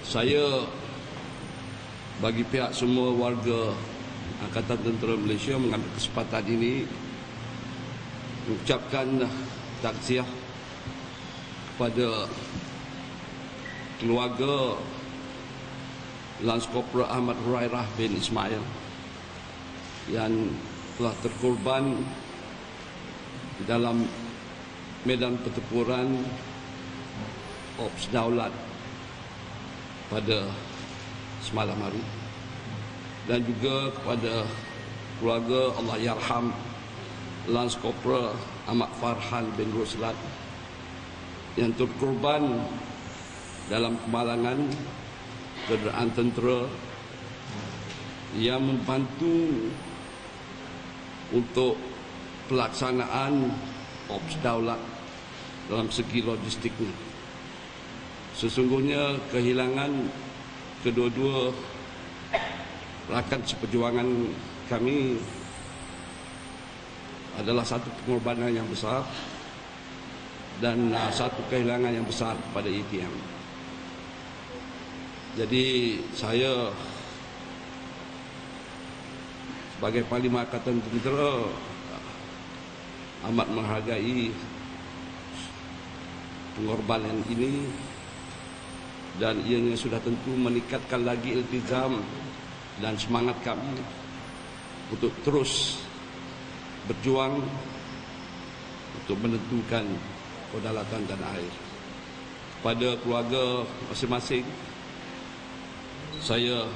Saya bagi pihak semua warga Angkatan Tentera Malaysia mengambil kesempatan ini mengucapkan takziah kepada keluarga Lance Corporal Ahmad Hurairah bin Ismail yang telah terkorban di dalam medan pertempuran Ops Daulat pada semalam hari, dan juga kepada keluarga Allah Yarham Lance Corporal Ahmad Farhan bin Ruslat yang terkorban dalam kemalangan kenderaan tentera yang membantu untuk pelaksanaan Ops Daulat dalam segi logistiknya. Sesungguhnya kehilangan kedua-dua rakan seperjuangan kami adalah satu pengorbanan yang besar dan satu kehilangan yang besar kepada ATM. Jadi saya sebagai Panglima Angkatan Tentera amat menghargai pengorbanan ini, dan ianya sudah tentu meningkatkan lagi iltizam dan semangat kami untuk terus berjuang untuk menentukan kedaulatan tanah air. Kepada keluarga masing-masing, saya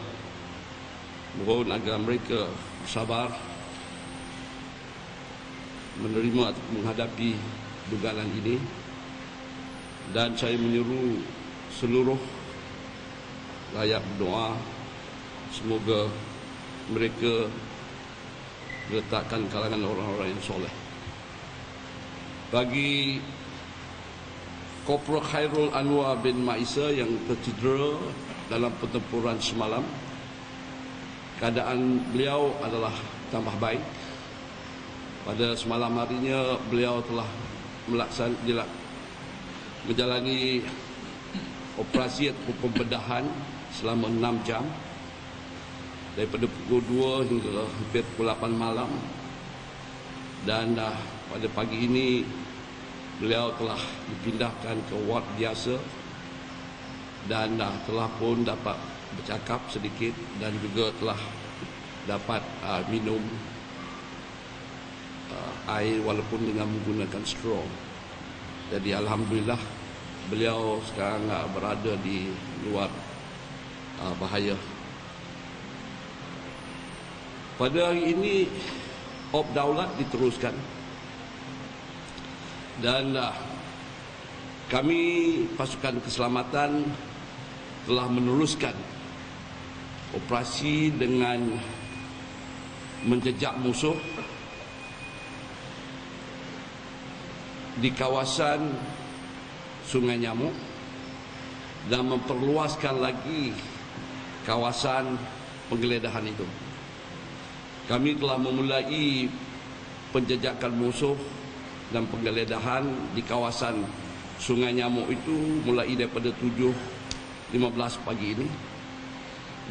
mohon agar mereka sabar menerima atau menghadapi dugaan ini, dan saya menyuruh seluruh rakyat berdoa semoga mereka diletakkan kalangan orang-orang yang soleh. Bagi Korporal Khairul Anwar bin Maisa yang tercedera dalam pertempuran semalam, keadaan beliau adalah tambah baik. Pada semalam harinya beliau telah menjalani operasi atau pembedahan selama 6 jam daripada pukul 2 hingga hampir pukul 8 malam, dan pada pagi ini beliau telah dipindahkan ke ward biasa dan telah pun dapat bercakap sedikit dan juga telah dapat minum air walaupun dengan menggunakan straw. Jadi alhamdulillah beliau sekarang berada di luar bahaya. Pada hari ini Ops Daulat diteruskan, dan kami pasukan keselamatan telah meneruskan operasi dengan menjejak musuh di kawasan Sungai Nyamuk dan memperluaskan lagi kawasan penggeledahan itu. Kami telah memulai penjejakan musuh dan penggeledahan di kawasan Sungai Nyamuk itu mulai daripada 7.15 pagi ini,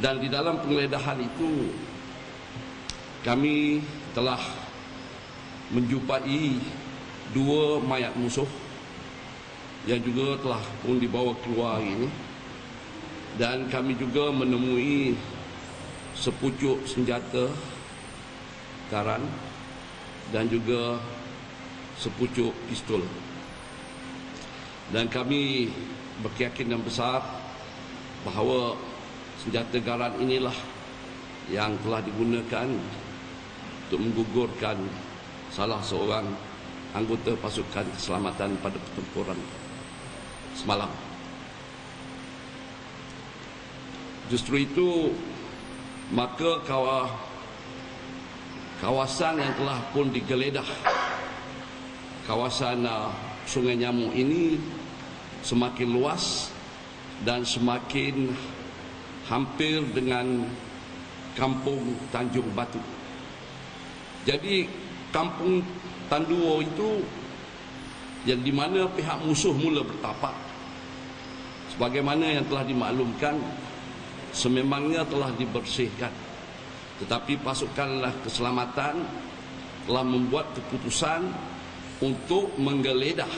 dan di dalam penggeledahan itu kami telah menjumpai 2 mayat musuh yang juga telah pun dibawa keluar hari ini, dan kami juga menemui sepucuk senjata karan dan juga sepucuk pistol, dan kami berkeyakinan besar bahawa senjata karan inilah yang telah digunakan untuk menggugurkan salah seorang anggota pasukan keselamatan pada pertempuran semalam. Justru itu maka kawasan yang telah pun digeledah, kawasan Sungai Nyamuk ini semakin luas dan semakin hampir dengan kampung Tanjung Batu. Jadi kampung Tanduo itu yang di mana pihak musuh mula bertapak sebagaimana yang telah dimaklumkan, sememangnya telah dibersihkan. Tetapi pasukan keselamatan telah membuat keputusan untuk menggeledah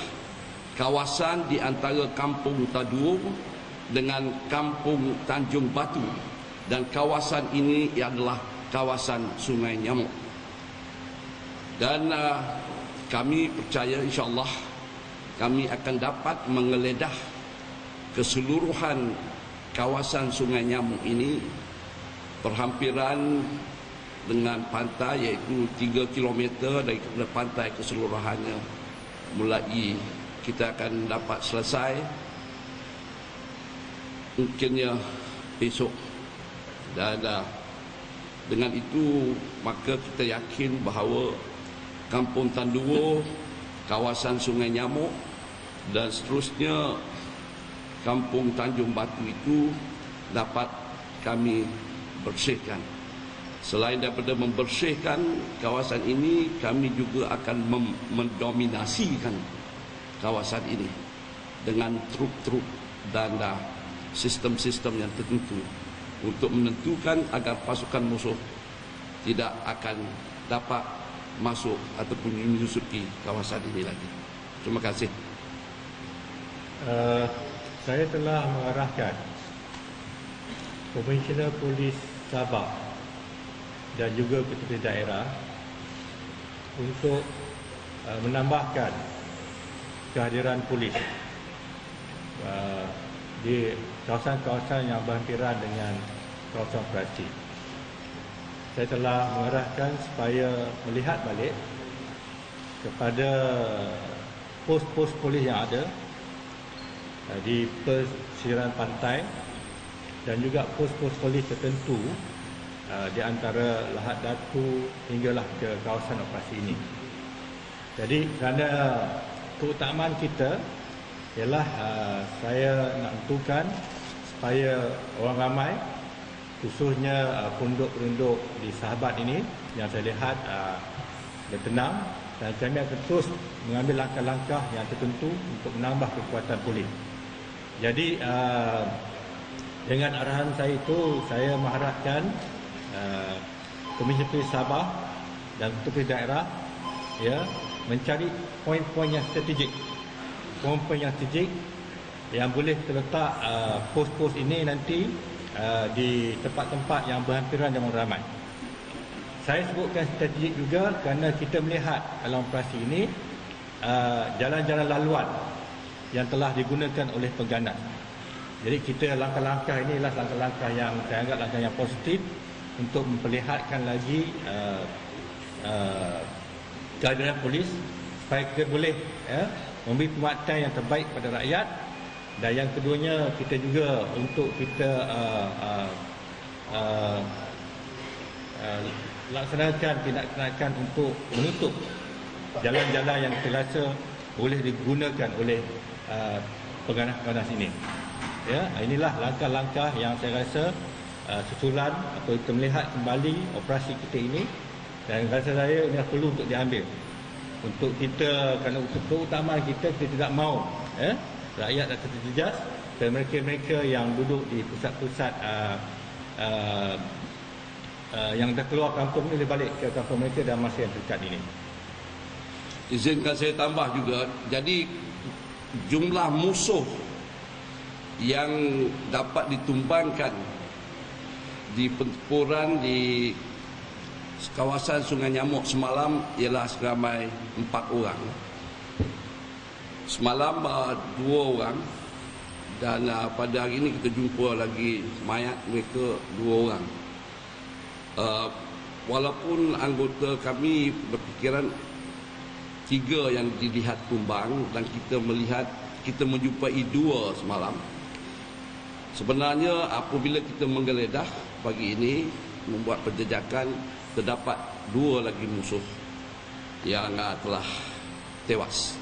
kawasan di antara Kampung Taduo dengan Kampung Tanjung Batu, dan kawasan ini adalah kawasan Sungai Nyamuk. Dan kami percaya insya-Allah kami akan dapat menggeledah keseluruhan kawasan Sungai Nyamuk ini, berhampiran dengan pantai, iaitu 3 km daripada pantai keseluruhannya. Mulai kita akan dapat selesai mungkinnya besok. Dan dengan itu maka kita yakin bahawa Kampung Tanduo, kawasan Sungai Nyamuk dan seterusnya Kampung Tanjung Batu itu dapat kami bersihkan. Selain daripada membersihkan kawasan ini, kami juga akan mendominasikan kawasan ini dengan truk-truk dan sistem-sistem yang tertentu untuk menentukan agar pasukan musuh tidak akan dapat masuk ataupun menyusupi kawasan ini lagi. Terima kasih. Saya telah mengarahkan Komisioner Polis Sabah dan juga ketua daerah untuk menambahkan kehadiran polis di kawasan-kawasan yang berhampiran dengan kawasan operasi. Saya telah mengarahkan supaya melihat balik kepada pos-pos polis yang ada di pesisiran pantai dan juga pos-pos polis tertentu di antara Lahad Datu hinggalah ke kawasan operasi ini. Jadi kerana keutamaan kita ialah saya nak tentukan supaya orang ramai, khususnya penduduk-penduduk di Sahabat ini yang saya lihat bertenang, dan kami akan terus mengambil langkah-langkah yang tertentu untuk menambah kekuatan polis. Jadi dengan arahan saya itu, saya mengharapkan Komisi Polis Sabah dan ketua daerah mencari poin-poin yang strategik, poin-poin yang strategik yang boleh terletak pos-pos ini nanti di tempat-tempat yang berhampiran dengan ramai. Saya sebutkan strategik juga kerana kita melihat dalam operasi ini jalan-jalan laluan yang telah digunakan oleh pengganas. Jadi kita langkah-langkah ini adalah langkah-langkah yang saya anggap langkah yang positif untuk memperlihatkan lagi kehadiran polis supaya kita boleh memberi penguatan yang terbaik pada rakyat. Dan yang keduanya, kita juga untuk kita laksanakan tindakan untuk menutup jalan-jalan yang kita rasa boleh digunakan oleh pengganas-pengganas ini. Inilah langkah-langkah yang saya rasa susulan atau kita melihat kembali operasi kita ini, dan rasa saya ini perlu untuk diambil untuk kita, kerana untuk keutamaan kita tidak mahu rakyat akan terjejas dan mereka-mereka yang duduk di pusat-pusat yang dah keluar kampung ini balik ke kampung mereka dalam masa yang dekat ini. Izinkan saya tambah juga, jadi jumlah musuh yang dapat ditumbangkan di pertempuran di kawasan Sungai Nyamuk semalam ialah seramai 4 orang. Semalam 2 orang, dan pada hari ini kita jumpa lagi mayat mereka 2 orang. Walaupun anggota kami berfikiran 3 yang dilihat tumbang dan kita melihat, kita menjumpai 2 semalam. Sebenarnya apabila kita menggeledah pagi ini, membuat penjejakan, terdapat 2 lagi musuh yang telah tewas.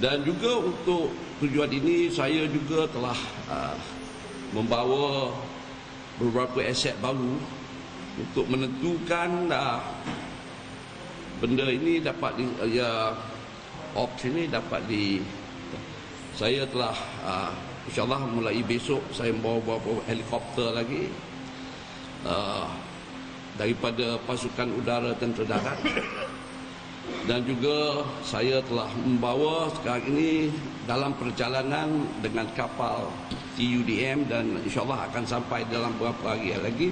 Dan juga untuk tujuan ini saya juga telah membawa beberapa aset baru untuk menentukan benda ini dapat auction ini dapat saya telah InsyaAllah mulai besok saya bawa helikopter lagi daripada pasukan udara tentera darat, dan juga saya telah membawa sekarang ini dalam perjalanan dengan kapal TUDM, dan insyaAllah akan sampai dalam beberapa hari lagi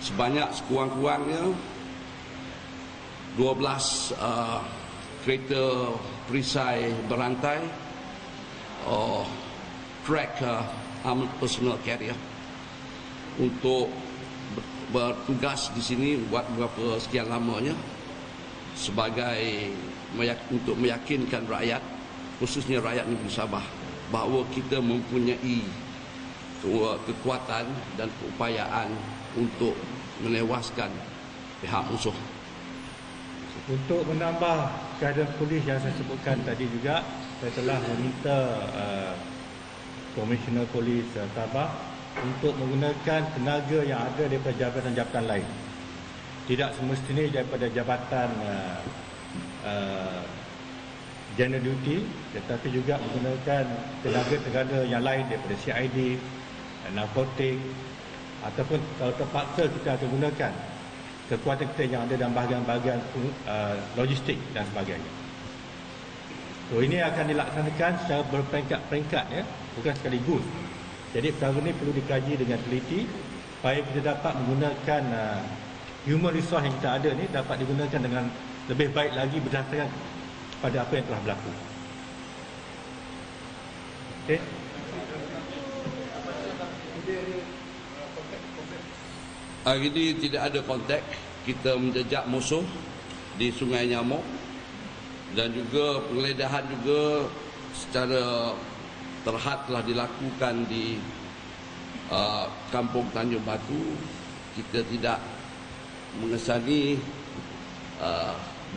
sebanyak sekurang-kurangnya 12 kereta perisai berantai track armored personnel carrier untuk bertugas di sini buat beberapa sekian lamanya sebagai untuk meyakinkan rakyat, khususnya rakyat negeri Sabah, bahawa kita mempunyai kekuatan dan keupayaan untuk menewaskan pihak musuh. Untuk menambah keadaan polis yang saya sebutkan tadi juga, saya telah meminta Komisioner Polis Sabah untuk menggunakan tenaga yang ada daripada jabatan-jabatan lain. Tidak semestinya daripada jabatan General Duty, tetapi juga menggunakan tenaga-tenaga yang lain daripada CID, narkotik, ataupun kalau terpaksa kita akan gunakan kekuatan kita yang ada dalam bahagian-bahagian logistik dan sebagainya. So, ini akan dilaksanakan secara berperingkat-peringkat, ya, bukan sekaligus. Jadi perkara ini perlu dikaji dengan teliti supaya kita dapat menggunakan human resource yang kita ada ni dapat digunakan dengan lebih baik lagi berdasarkan pada apa yang telah berlaku. Okey. Hari ini tidak ada kontak. Kita menjejak musuh di Sungai Nyamuk, dan juga penggeledahan juga secara terhad telah dilakukan di Kampung Tanjung Batu. Kita tidak mengesani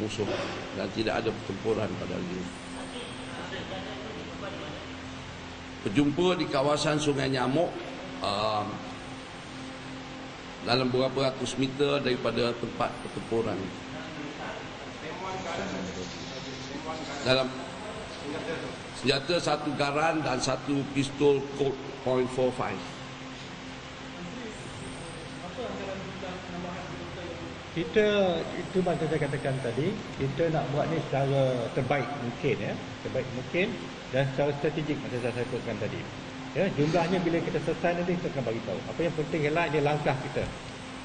musuh dan tidak ada pertempuran pada hari ini. Berjumpa di kawasan Sungai Nyamuk dalam beberapa ratus meter daripada tempat pertempuran. Dalam senjata satu garan dan satu pistol Colt .45. Kita, itu macam saya katakan tadi, kita nak buat ni secara terbaik mungkin, ya, terbaik mungkin dan secara strategik macam saya sebutkan tadi. Ya, jumlahnya bila kita selesai nanti kita akan bagi tahu. Apa yang penting ialah ini langkah kita.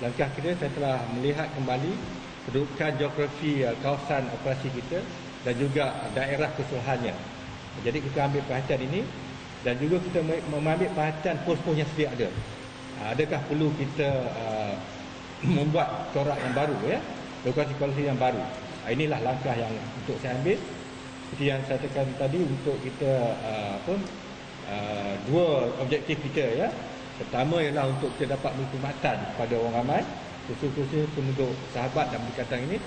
Langkah kita, saya telah melihat kembali kedudukan geografi kawasan operasi kita dan juga daerah keseluruhannya. Jadi kita ambil perhatian ini dan juga kita mengambil perhatian pos-pos yang sedia ada. Adakah perlu kita membuat corak yang baru, ya, lokasi-lokasi yang baru. Inilah langkah yang untuk saya ambil. Seperti yang saya katakan tadi, untuk kita dua objektif kita, ya. Pertama ialah untuk kita dapat berkhidmatan kepada orang ramai, khususnya penduduk sahabat dan berdekatan ini.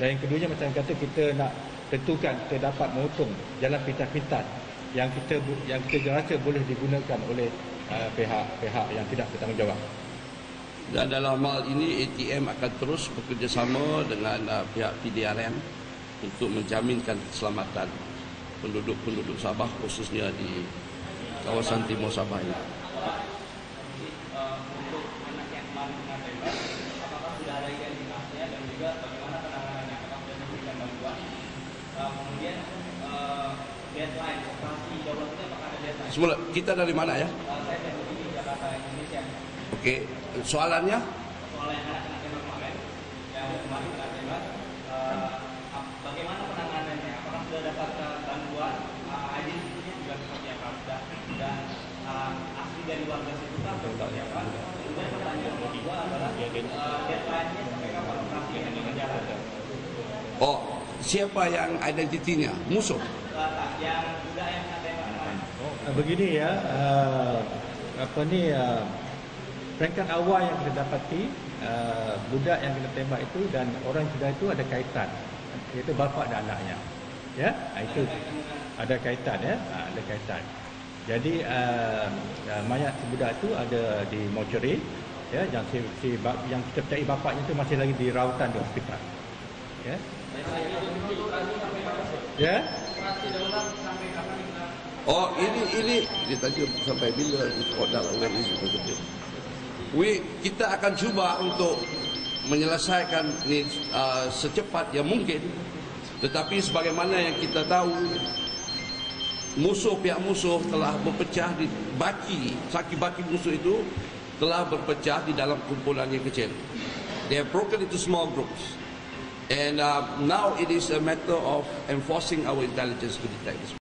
Dan yang keduanya, macam kata, kita nak tentukan kita dapat mengusung jalan pintas-pintas yang kita rasa boleh digunakan oleh pihak-pihak yang tidak bertanggungjawab. Dan dalam hal ini ATM akan terus bekerjasama dengan pihak PDRM untuk menjaminkan keselamatan penduduk-penduduk Sabah, khususnya di kawasan timur Sabah ini. Untuk anak yang kemarin kena tembak, apakah sudah ada identitasnya dan juga bagaimana penanganannya? Apakah sudah diberikan bantuan? Kemudian deadline operasi Jawa Tengah, apakah ada deadline? Semula kita dari mana, ya? Saya dari Jakarta, Indonesia. Okey, soalannya? Soal yang anak kena tembak kemarin, yang kemarin kena tembak, bagaimana penanganannya? Apakah sudah dapat bantuan? Identitasnya juga seperti apa? Dan asli dari warga situ kan seperti apa? Kemudian pertanyaan kedua adalah deadline-nya sampai kapan operasi yang dikerjakan? Oh, siapa yang identitinya? Musuh? Yang budak yang kena tembak kemarin. Begini, ya, peringkat awal yang kita dapati, budak yang kena tembak itu dan orang sudah itu ada kaitan, iaitu bapa dan anaknya, ya, itu ada kaitan, ya, ada kaitan. Jadi mayat budak itu ada di mortuary, ya, yang yang kita percayai bapaknya itu masih lagi di rawatan di hospital, ya. Ya. Oh, ini ditanya sampai bila dalam organisasi tersebut. Kita akan cuba untuk menyelesaikan ini secepat yang mungkin. Tetapi sebagaimana yang kita tahu, pihak musuh telah berpecah di baki musuh itu telah berpecah di dalam kumpulan yang kecil. They have broken into small groups. And now it is a matter of enforcing our intelligence to detect this.